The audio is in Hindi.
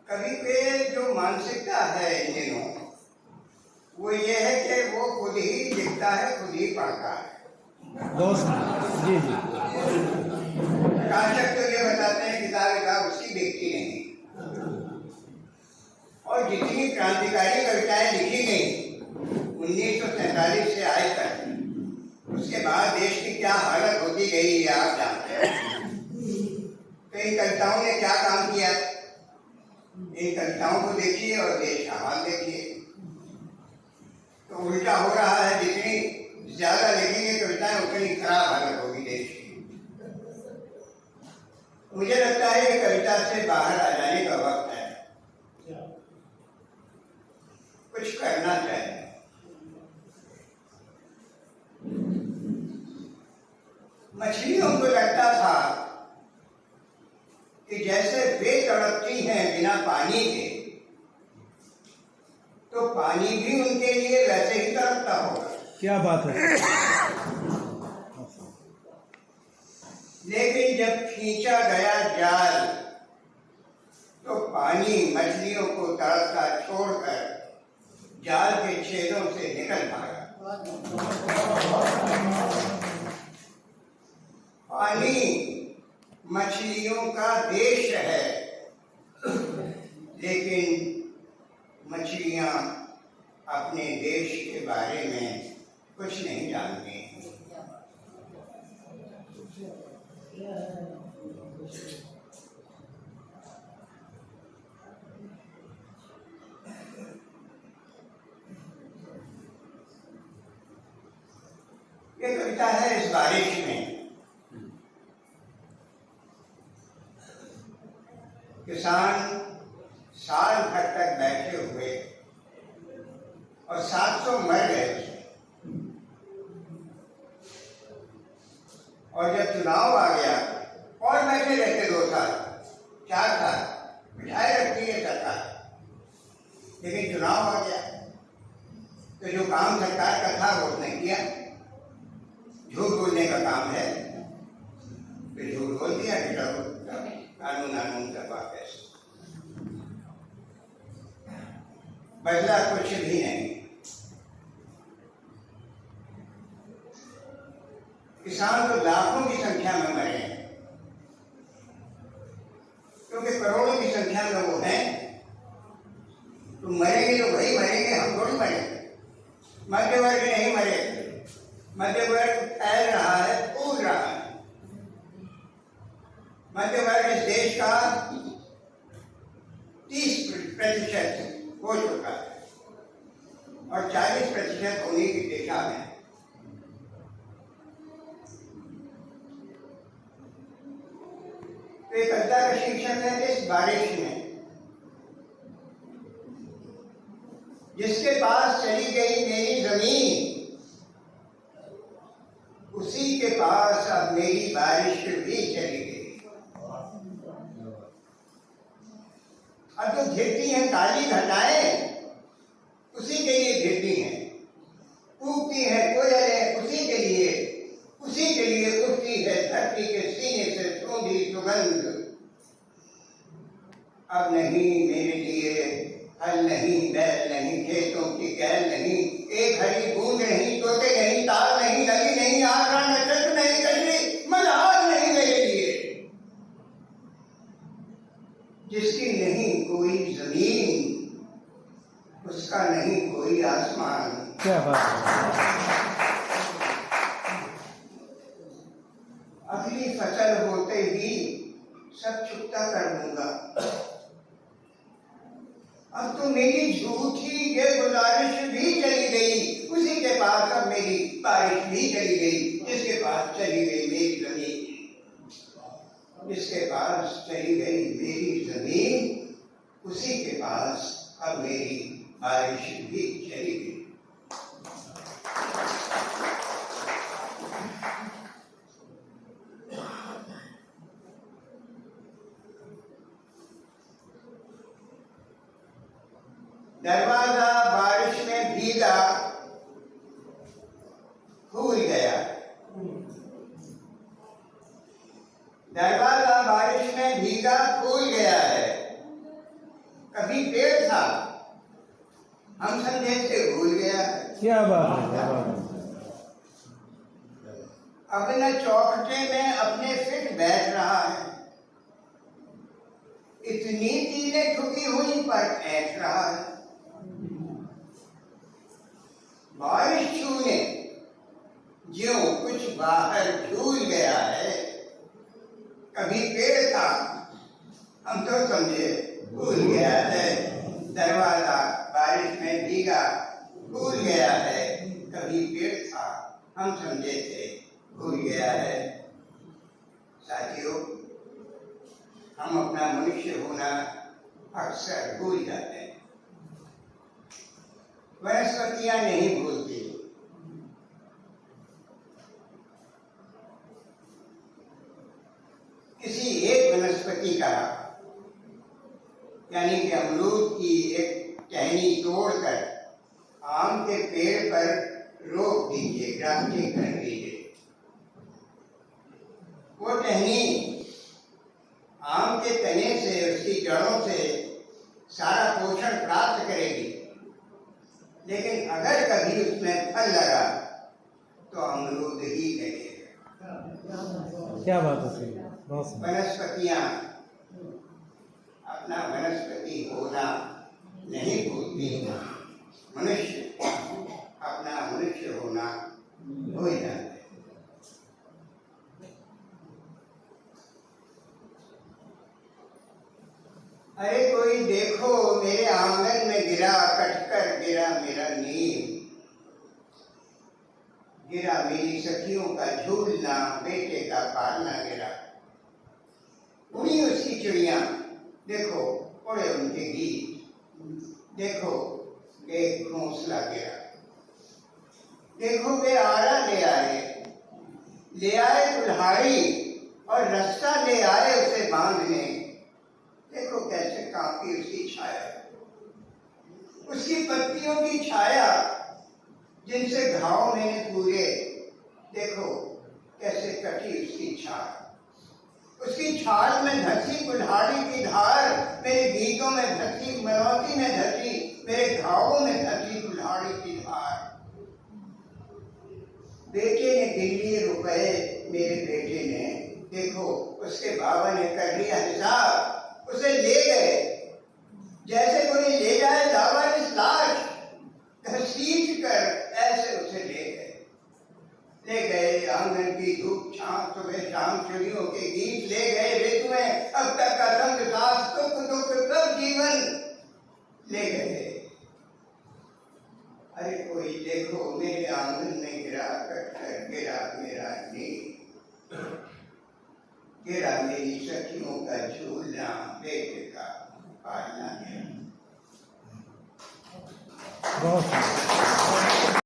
कवि के जो मानसिकता है इन दिनों वो ये है कि वो खुद ही लिखता है, खुद ही पढ़ता है। दोस्त जी जी प्रकाशक तो ये बताते हैं किताब उसकी देखती नहीं। और जितनी क्रांतिकारी कविताएं लिखी गई 1947 से आज तक, उसके बाद देश की क्या हालत होती गई ये आप जानते हैं। तो इन कविताओं ने क्या काम किया, इन कविताओं को देखिए और देश का हाल देखिए। तो उल्टा हो रहा है, जितनी ज्यादा लिखेंगे कविताएं उतनी खराब हालत होगी देश की। मुझे लगता है कि कविता से बाहर आ जाने का वक्त है, कुछ करना चाहिए। मछलियों को लगता था कि जैसे वे तड़पती हैं बिना पानी के, तो पानी भी उनके लिए वैसे ही तड़पता होगा। क्या बात है। लेकिन जब खींचा गया जाल, तो पानी मछलियों को तड़पता छोड़कर जाल के छेदों से निकल भागा। पानी मछलियों का देश है, लेकिन मछलियां अपने देश के बारे में कुछ नहीं जानती। ये कविता है इस बारिश में। किसान साल भर तक बैठे हुए और 700 मर गए उसमें। और जब चुनाव आ गया और बैठे रहते 2 साल 4 साल बिठाए रखती है सरकार, लेकिन चुनाव आ गया तो जो काम सरकार का था वो उसने किया। झूठ बोलने का काम है तो झूठ बोल दिया, कानून दबा कैसे, बदला कुछ भी नहीं। किसान तो लाखों की संख्या में मरे हैं, क्योंकि करोड़ों की संख्या में वो हैं। तो मरेंगे तो वही मरेंगे, हम थोड़ी मरेंगे। मध्य वर्ग नहीं मरे, मध्य वर्ग फैल रहा है, कूद रहा है। मध्य वर्ग इस देश का 30% हो चुका है और 40% होने की दिशा में। तो एक कविता का शीर्षक है इस बारिश में। जिसके पास चली गई मेरी जमीन, उसी के पास अब मेरी बारिश भी चली गई। अब जो घिरती हैं काली घटाएं, उसी के लिए घिरती हैं। कूकती है कोयलें उसी के लिए उठती है धरती के सीने से सूंधी सुगंध। अब नहीं मेरे लिए हल नहीं, बैल नहीं, खेतों की कैल नहीं, एक हरी बूंद नहीं, तोते नहीं, तार नहीं, नदी नहीं, आसमान नक्षत्र नहीं, कजरी मल्हार नहीं मेरे लिए। जिसकी नहीं कोई जमीन, उसका नहीं कोई आसमान। क्या बात है। अगली फसल होते ही सब चुकता कर दूंगा। अब तो मेरी झूठी ये गुजारिश भी चली गई, उसी के पास अब मेरी बारिश भी चली गई। जिसके पास चली गई मेरी जमीन, जिसके पास चली गई मेरी जमीन, उसी के पास अब मेरी बारिश भी चली गई। दरवाजा बारिश में भीगा खुल गया। दरवाजा बारिश में भीगा खुल गया है। था, हम समझे थे भूल गया है। क्या बात है, क्या बात है। अब न चौखटे में अपने फिट बैठ रहा है, इतनी तीरें ठुकी हुई पर ऐठ रहा है। बारिश छूने ज्यों कुछ बाहर झूल गया है, कभी पेड़ था हम तो समझे भूल गया है, दरवाजा बारिश में भीगा भूल गया है, कभी पेड़ था हम समझे थे भूल गया है। साथियों, हम अपना मनुष्य होना अक्सर भूल जाते हैं। वनस्पतियां नहीं भूलती, किसी एक वनस्पति का यानी कि अमरूद की एक टहनी तोड़कर आम के पेड़ पर रोक दीजिए, ग्राफ्टिंग कर दीजिए। वो टहनी आम के तने से, उसकी जड़ों से सारा पोषण प्राप्त करेगी, लेकिन अगर कभी उसमें फल लगा तो अमरूद ही लगेगा। क्या बात है, बहुत सुंदर। वनस्पतियां अपना वनस्पति होना नहीं भूलती, मनुष्य अपना मनुष्य होना भूल जाते हैं। अरे कोई देखो मेरे आंगन में गिरा, कटकर गिरा मेरा नीम, गिरा मेरी सखियों का झूलना, बेटे का पालना गिरा। उड़ी उसकी चिड़िया, देखो उड़े उनके गीत, देखो एक घोंसला गिरा, देखो वे आरा ले आए कुल्हाड़ी और रास्ता ले आए उसे बांधने, देखो कैसे कांपी उसकी छाया, उसकी पत्तियों की छाया जिनसे घाव मैंने पूरे, देखो कैसे कटी उसकी छाल, उसकी छाल में धसी कुल्हाड़ी की धार, मेरे गीतों में धसी, मनौती में धसी, मेरे घावों में धसी कुल्हाड़ी की धार। बेटे ने गिन लिए रुपए, मेरे बेटे ने, देखो उसके बाबा ने कर लिया हिसाब, उसे ले गए जैसे कोई ले जाए लावारिस लाश, घसीट कर ऐसे उसे ले गए आंगन की धूप छांव, सुबह शाम चिड़ियों के गीत ले गए ऋतुएं, अब तक का रंग सास सुख दुख सब जीवन ले गए। अरे कोई देखो मेरे आंगन में गिरा, कटकर गिरा मेरा नीम, गिरा मेरी सखियों का झूलना, बेटे का पालना है। बहुत